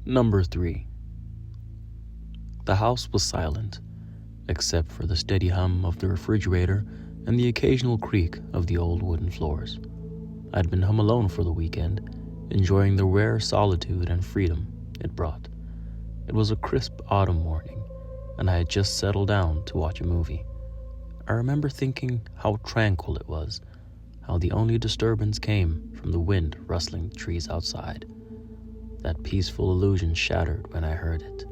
Number 3. The house was silent, except for the steady hum of the refrigerator and the occasional creak of the old wooden floors. I'd been home alone for the weekend, enjoying the rare solitude and freedom it brought. It was a crisp autumn morning, and I had just settled down to watch a movie. I remember thinking how tranquil it was, how the only disturbance came from the wind rustling the trees outside. That peaceful illusion shattered when I heard it.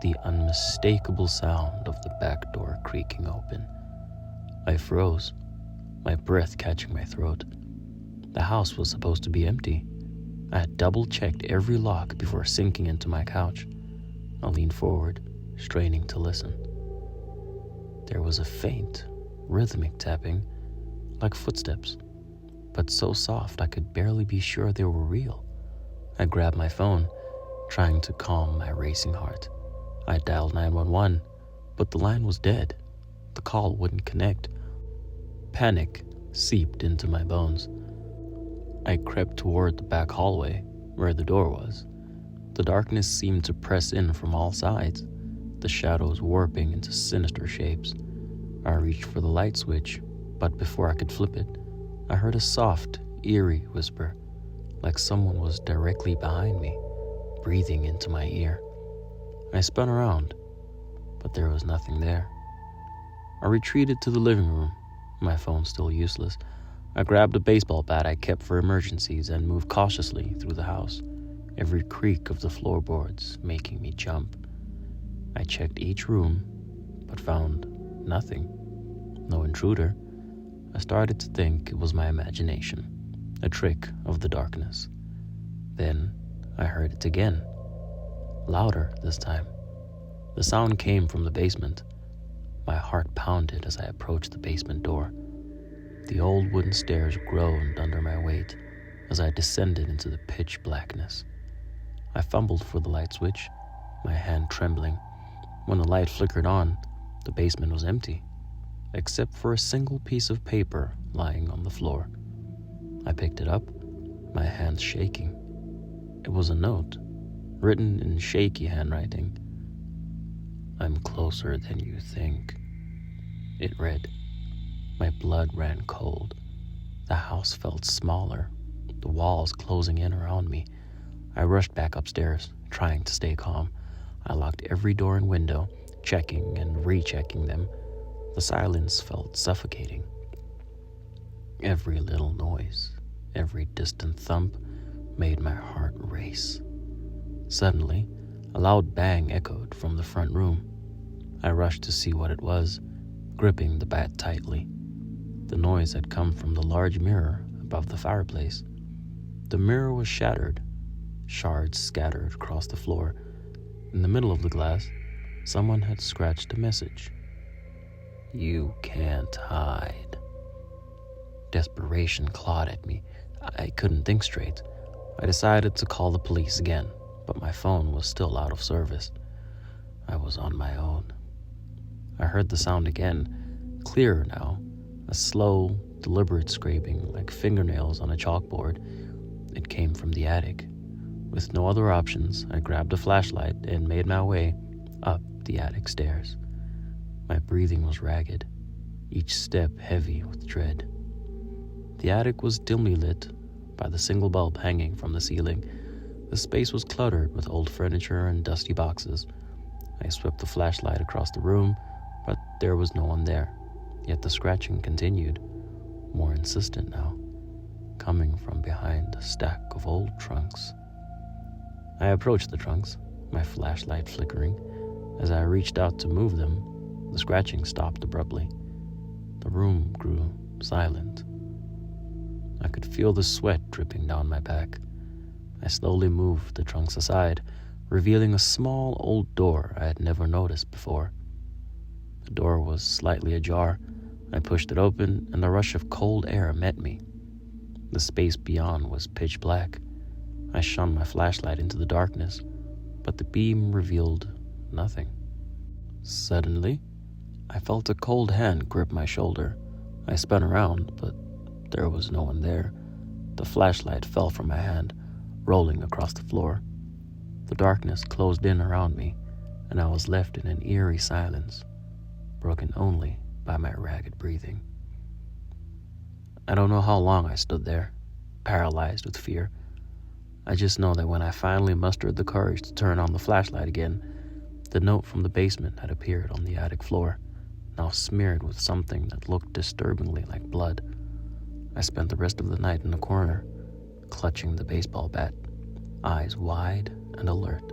The unmistakable sound of the back door creaking open. I froze, my breath catching my throat. The house was supposed to be empty. I had double-checked every lock before sinking into my couch. I leaned forward, straining to listen. There was a faint, rhythmic tapping, like footsteps, but so soft I could barely be sure they were real. I grabbed my phone, trying to calm my racing heart. I dialed 911, but the line was dead. The call wouldn't connect. Panic seeped into my bones. I crept toward the back hallway, where the door was. The darkness seemed to press in from all sides, the shadows warping into sinister shapes. I reached for the light switch, but before I could flip it, I heard a soft, eerie whisper, like someone was directly behind me, breathing into my ear. I spun around, but there was nothing there. I retreated to the living room, my phone still useless. I grabbed a baseball bat I kept for emergencies and moved cautiously through the house, every creak of the floorboards making me jump. I checked each room, but found nothing. No intruder. I started to think it was my imagination, a trick of the darkness. Then I heard it again, louder this time. The sound came from the basement. My heart pounded as I approached the basement door. The old wooden stairs groaned under my weight as I descended into the pitch blackness. I fumbled for the light switch, my hand trembling. When the light flickered on, the basement was empty, except for a single piece of paper lying on the floor. I picked it up, my hands shaking. It was a note, written in shaky handwriting. "I'm closer than you think," it read. My blood ran cold. The house felt smaller, the walls closing in around me. I rushed back upstairs, trying to stay calm. I locked every door and window, checking and rechecking them. The silence felt suffocating. Every little noise, every distant thump made my heart race. Suddenly, a loud bang echoed from the front room. I rushed to see what it was, gripping the bat tightly. The noise had come from the large mirror above the fireplace. The mirror was shattered, shards scattered across the floor. In the middle of the glass, someone had scratched a message. "You can't hide." Desperation clawed at me. I couldn't think straight. I decided to call the police again, but my phone was still out of service. I was on my own. I heard the sound again, clearer now, a slow, deliberate scraping like fingernails on a chalkboard. It came from the attic. With no other options, I grabbed a flashlight and made my way up the attic stairs. My breathing was ragged, each step heavy with dread. The attic was dimly lit by the single bulb hanging from the ceiling. The space was cluttered with old furniture and dusty boxes. I swept the flashlight across the room, but there was no one there. Yet the scratching continued, more insistent now, coming from behind a stack of old trunks. I approached the trunks, my flashlight flickering. As I reached out to move them, the scratching stopped abruptly. The room grew silent. I could feel the sweat dripping down my back. I slowly moved the trunks aside, revealing a small old door I had never noticed before. The door was slightly ajar. I pushed it open, and a rush of cold air met me. The space beyond was pitch black. I shone my flashlight into the darkness, but the beam revealed nothing. Suddenly, I felt a cold hand grip my shoulder. I spun around, but there was no one there. The flashlight fell from my hand, rolling across the floor. The darkness closed in around me, and I was left in an eerie silence, broken only by my ragged breathing. I don't know how long I stood there, paralyzed with fear. I just know that when I finally mustered the courage to turn on the flashlight again, the note from the basement had appeared on the attic floor, now smeared with something that looked disturbingly like blood. I spent the rest of the night in a corner, clutching the baseball bat, eyes wide and alert.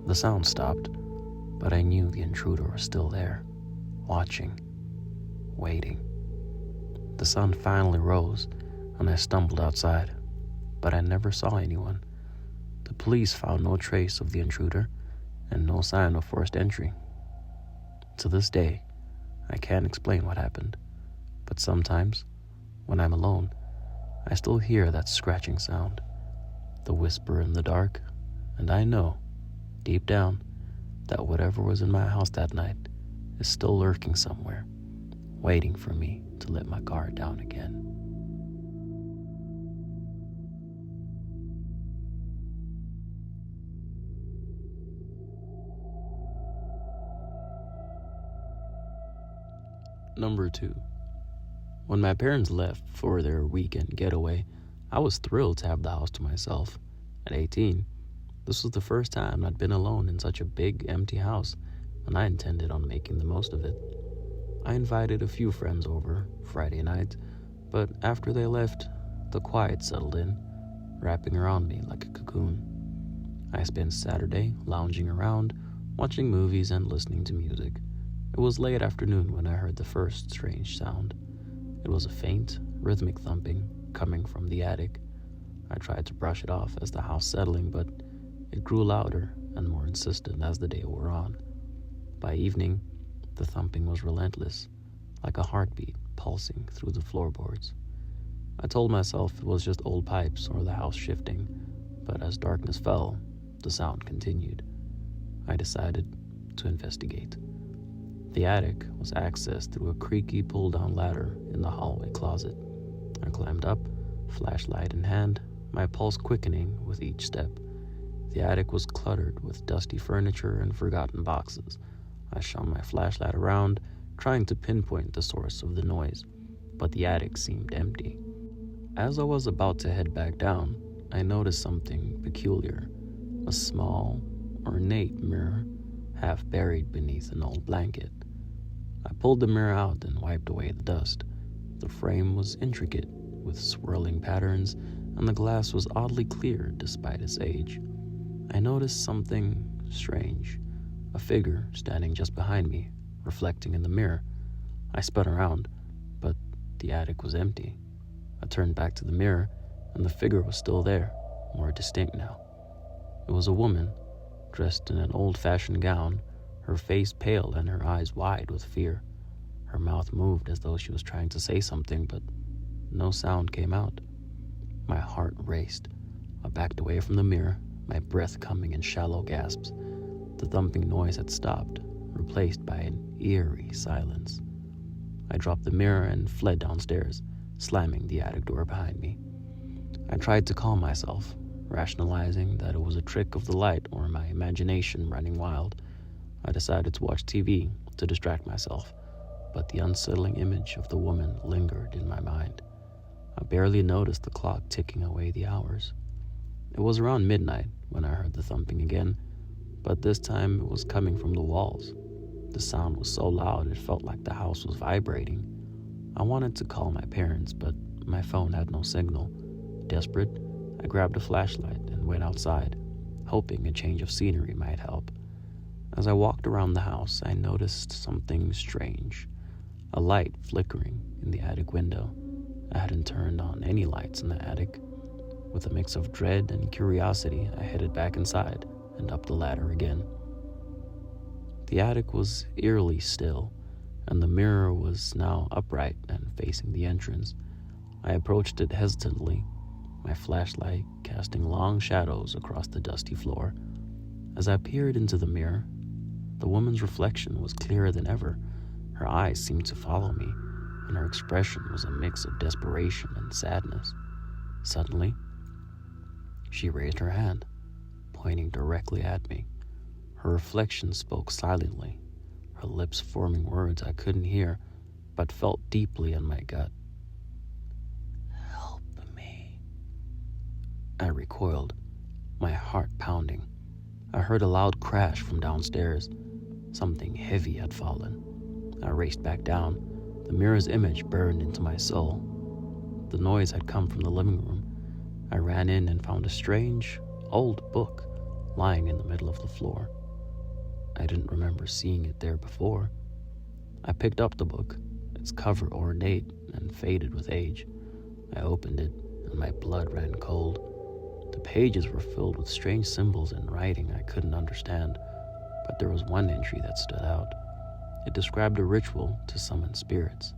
The sound stopped, but I knew the intruder was still there, watching, waiting. The sun finally rose, and I stumbled outside, but I never saw anyone. The police found no trace of the intruder and no sign of forced entry. To this day, I can't explain what happened, but sometimes, when I'm alone, I still hear that scratching sound, the whisper in the dark, and I know, deep down, that whatever was in my house that night is still lurking somewhere, waiting for me to let my guard down again. Number 2. When my parents left for their weekend getaway, I was thrilled to have the house to myself. At 18, this was the first time I'd been alone in such a big, empty house, and I intended on making the most of it. I invited a few friends over Friday night, but after they left, the quiet settled in, wrapping around me like a cocoon. I spent Saturday lounging around, watching movies and listening to music. It was late afternoon when I heard the first strange sound. It was a faint, rhythmic thumping coming from the attic. I tried to brush it off as the house settling, but it grew louder and more insistent as the day wore on. By evening, the thumping was relentless, like a heartbeat pulsing through the floorboards. I told myself it was just old pipes or the house shifting, but as darkness fell, the sound continued. I decided to investigate. The attic was accessed through a creaky pull-down ladder in the hallway closet. I climbed up, flashlight in hand, my pulse quickening with each step. The attic was cluttered with dusty furniture and forgotten boxes. I shone my flashlight around, trying to pinpoint the source of the noise, but the attic seemed empty. As I was about to head back down, I noticed something peculiar. A small, ornate mirror, half buried beneath an old blanket. I pulled the mirror out and wiped away the dust. The frame was intricate, with swirling patterns, and the glass was oddly clear despite its age. I noticed something strange, a figure standing just behind me, reflecting in the mirror. I spun around, but the attic was empty. I turned back to the mirror, and the figure was still there, more distinct now. It was a woman, dressed in an old-fashioned gown, her face pale and her eyes wide with fear. Her mouth moved as though she was trying to say something, but no sound came out. My heart raced. I backed away from the mirror, my breath coming in shallow gasps. The thumping noise had stopped, replaced by an eerie silence. I dropped the mirror and fled downstairs, slamming the attic door behind me. I tried to calm myself, rationalizing that it was a trick of the light or my imagination running wild. I decided to watch TV to distract myself, but the unsettling image of the woman lingered in my mind. I barely noticed the clock ticking away the hours. It was around midnight when I heard the thumping again, but this time it was coming from the walls. The sound was so loud it felt like the house was vibrating. I wanted to call my parents, but my phone had no signal. Desperate, I grabbed a flashlight and went outside, hoping a change of scenery might help. As I walked around the house, I noticed something strange. A light flickering in the attic window. I hadn't turned on any lights in the attic. With a mix of dread and curiosity, I headed back inside and up the ladder again. The attic was eerily still, and the mirror was now upright and facing the entrance. I approached it hesitantly, my flashlight casting long shadows across the dusty floor. As I peered into the mirror, the woman's reflection was clearer than ever. Her eyes seemed to follow me, and her expression was a mix of desperation and sadness. Suddenly, she raised her hand, pointing directly at me. Her reflection spoke silently, her lips forming words I couldn't hear, but felt deeply in my gut. "Help me." I recoiled, my heart pounding. I heard a loud crash from downstairs. Something heavy had fallen. I raced back down. The mirror's image burned into my soul. The noise had come from the living room. I ran in and found a strange, old book lying in the middle of the floor. I didn't remember seeing it there before. I picked up the book, its cover ornate and faded with age. I opened it, and my blood ran cold. The pages were filled with strange symbols and writing I couldn't understand, but there was one entry that stood out. It described a ritual to summon spirits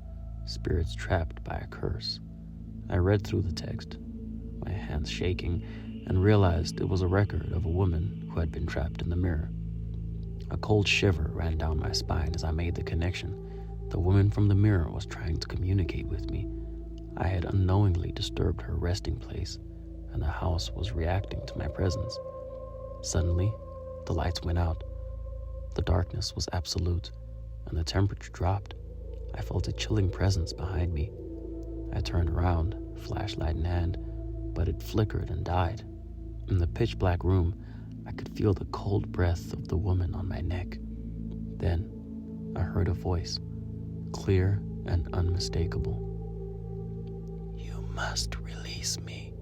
trapped by a curse. I read through the text, my hands shaking, and realized it was a record of a woman who had been trapped in the mirror. A cold shiver ran down my spine as I made the connection. The woman from the mirror was trying to communicate with me. I had unknowingly disturbed her resting place, and the house was reacting to my presence. Suddenly, the lights went out. The darkness was absolute, and the temperature dropped. I felt a chilling presence behind me. I turned around, flashlight in hand, but it flickered and died. In the pitch-black room, I could feel the cold breath of the woman on my neck. Then, I heard a voice, clear and unmistakable. "You must release me."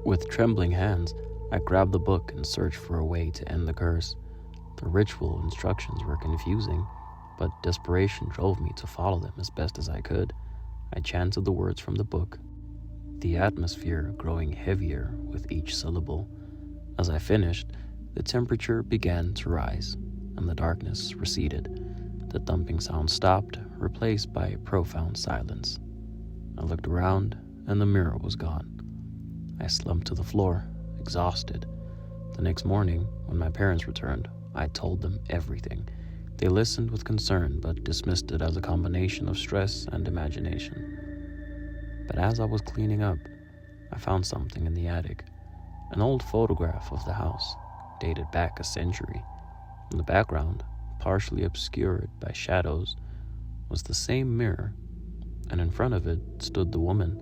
With trembling hands, I grabbed the book and searched for a way to end the curse. The ritual instructions were confusing, but desperation drove me to follow them as best as I could. I chanted the words from the book, the atmosphere growing heavier with each syllable. As I finished, the temperature began to rise, and the darkness receded. The thumping sound stopped, replaced by a profound silence. I looked around, and the mirror was gone. I slumped to the floor, exhausted. The next morning, when my parents returned, I told them everything. They listened with concern, but dismissed it as a combination of stress and imagination. But as I was cleaning up, I found something in the attic. An old photograph of the house, dated back a century. In the background, partially obscured by shadows, was the same mirror, and in front of it stood the woman,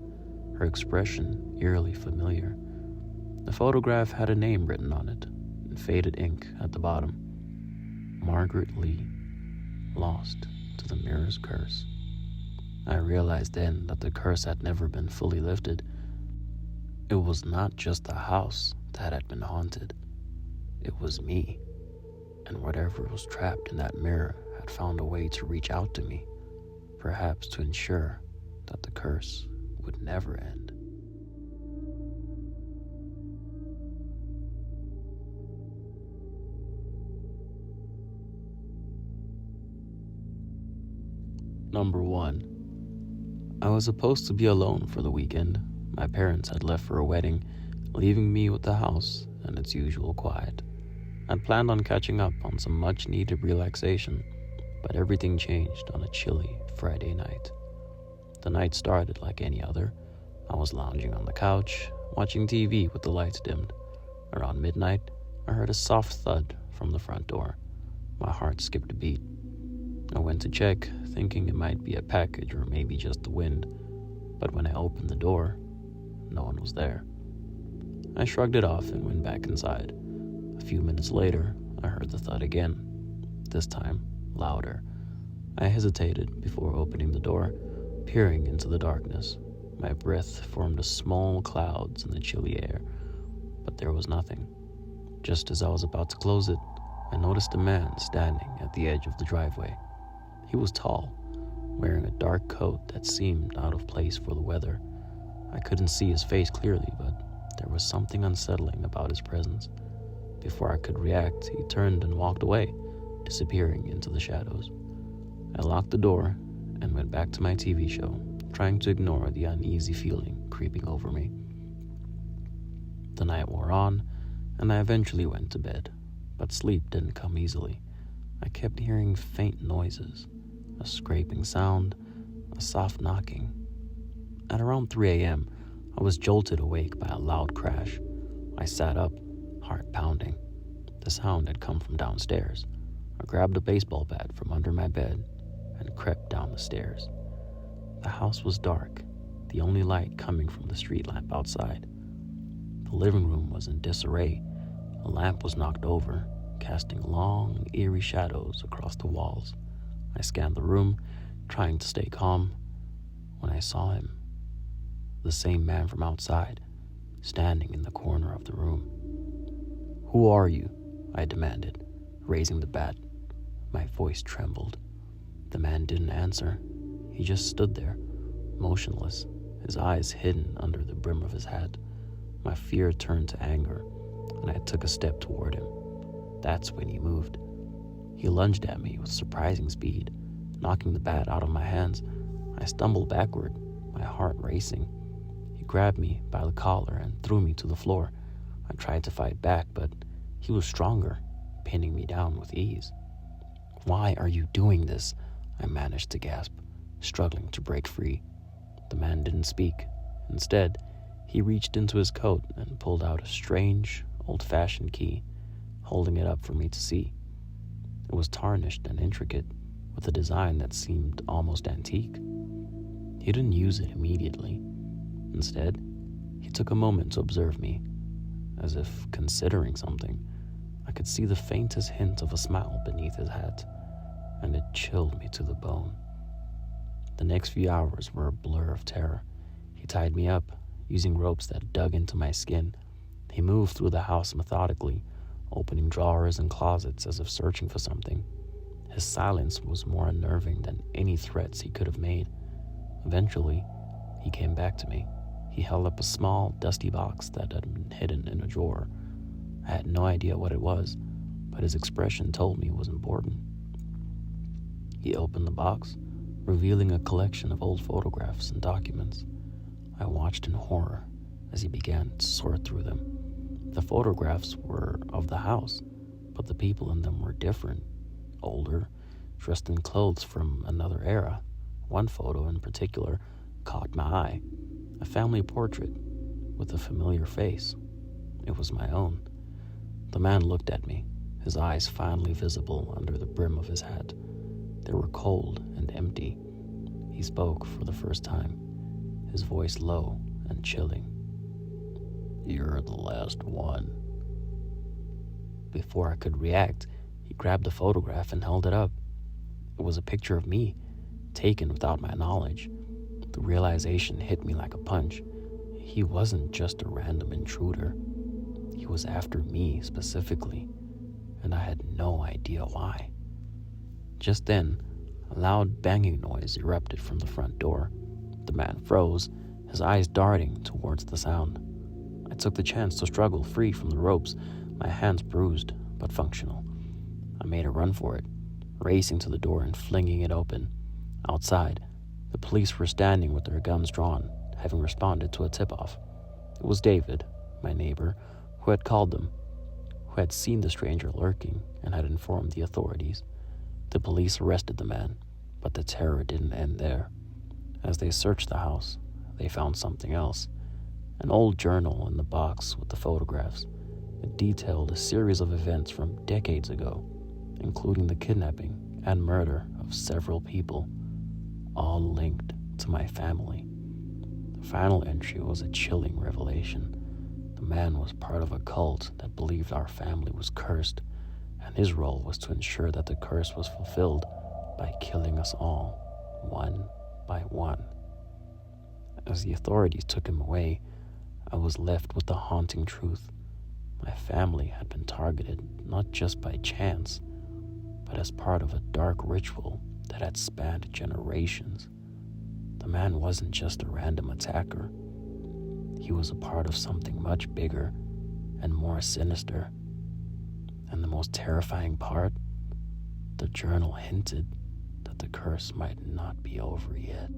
her expression eerily familiar. The photograph had a name written on it, in faded ink at the bottom. Margaret Lee, lost to the mirror's curse. I realized then that the curse had never been fully lifted. It was not just the house that had been haunted. It was me, and whatever was trapped in that mirror had found a way to reach out to me, perhaps to ensure that the curse would never end. Number 1. I was supposed to be alone for the weekend. My parents had left for a wedding, leaving me with the house and its usual quiet. I'd planned on catching up on some much-needed relaxation, but everything changed on a chilly Friday night. The night started like any other. I was lounging on the couch, watching TV with the lights dimmed. Around midnight, I heard a soft thud from the front door. My heart skipped a beat. I went to check, thinking it might be a package or maybe just the wind. But when I opened the door, no one was there. I shrugged it off and went back inside. A few minutes later, I heard the thud again, this time louder. I hesitated before opening the door, peering into the darkness. My breath formed a small clouds in the chilly air, but there was nothing. Just as I was about to close it, I noticed a man standing at the edge of the driveway. He was tall, wearing a dark coat that seemed out of place for the weather. I couldn't see his face clearly, but there was something unsettling about his presence. Before I could react, he turned and walked away, disappearing into the shadows. I locked the door and went back to my TV show, trying to ignore the uneasy feeling creeping over me. The night wore on, and I eventually went to bed, but sleep didn't come easily. I kept hearing faint noises, a scraping sound, a soft knocking. At around 3 a.m., I was jolted awake by a loud crash. I sat up, heart pounding. The sound had come from downstairs. I grabbed a baseball bat from under my bed and crept down the stairs. The house was dark, the only light coming from the street lamp outside. The living room was in disarray. A lamp was knocked over, casting long, eerie shadows across the walls. I scanned the room, trying to stay calm, when I saw him, the same man from outside, standing in the corner of the room. "Who are you?" I demanded, raising the bat. My voice trembled. The man didn't answer. He just stood there, motionless, his eyes hidden under the brim of his hat. My fear turned to anger, and I took a step toward him. That's when he moved. He lunged at me with surprising speed, knocking the bat out of my hands. I stumbled backward, my heart racing. He grabbed me by the collar and threw me to the floor. I tried to fight back, but he was stronger, pinning me down with ease. "Why are you doing this?" I managed to gasp, struggling to break free. The man didn't speak. Instead, he reached into his coat and pulled out a strange, old-fashioned key, holding it up for me to see. It was tarnished and intricate, with a design that seemed almost antique. He didn't use it immediately. Instead, he took a moment to observe me, as if considering something. I could see the faintest hint of a smile beneath his hat, and it chilled me to the bone. The next few hours were a blur of terror. He tied me up, using ropes that dug into my skin. He moved through the house methodically, opening drawers and closets as if searching for something. His silence was more unnerving than any threats he could have made. Eventually, he came back to me. He held up a small, dusty box that had been hidden in a drawer. I had no idea what it was, but his expression told me it was important. He opened the box, revealing a collection of old photographs and documents. I watched in horror as he began to sort through them. The photographs were of the house, but the people in them were different, older, dressed in clothes from another era. One photo in particular caught my eye, a family portrait with a familiar face. It was my own. The man looked at me, his eyes finally visible under the brim of his hat. They were cold and empty. He spoke for the first time, his voice low and chilling. "You're the last one." Before I could react, he grabbed the photograph and held it up. It was a picture of me, taken without my knowledge. The realization hit me like a punch. He wasn't just a random intruder. He was after me specifically, and I had no idea why. Just then, a loud banging noise erupted from the front door. The man froze, his eyes darting towards the sound. I took the chance to struggle free from the ropes, my hands bruised but functional. I made a run for it, racing to the door and flinging it open. Outside, the police were standing with their guns drawn, having responded to a tip-off. It was David, my neighbor, who had called them, who had seen the stranger lurking and had informed the authorities. The police arrested the man, but the terror didn't end there. As they searched the house, they found something else. An old journal in the box with the photographs. It detailed a series of events from decades ago, including the kidnapping and murder of several people, all linked to my family. The final entry was a chilling revelation. The man was part of a cult that believed our family was cursed, and his role was to ensure that the curse was fulfilled by killing us all, one by one. As the authorities took him away, I was left with the haunting truth. My family had been targeted not just by chance, but as part of a dark ritual that had spanned generations. The man wasn't just a random attacker. He was a part of something much bigger and more sinister. And the most terrifying part, the journal hinted that the curse might not be over yet.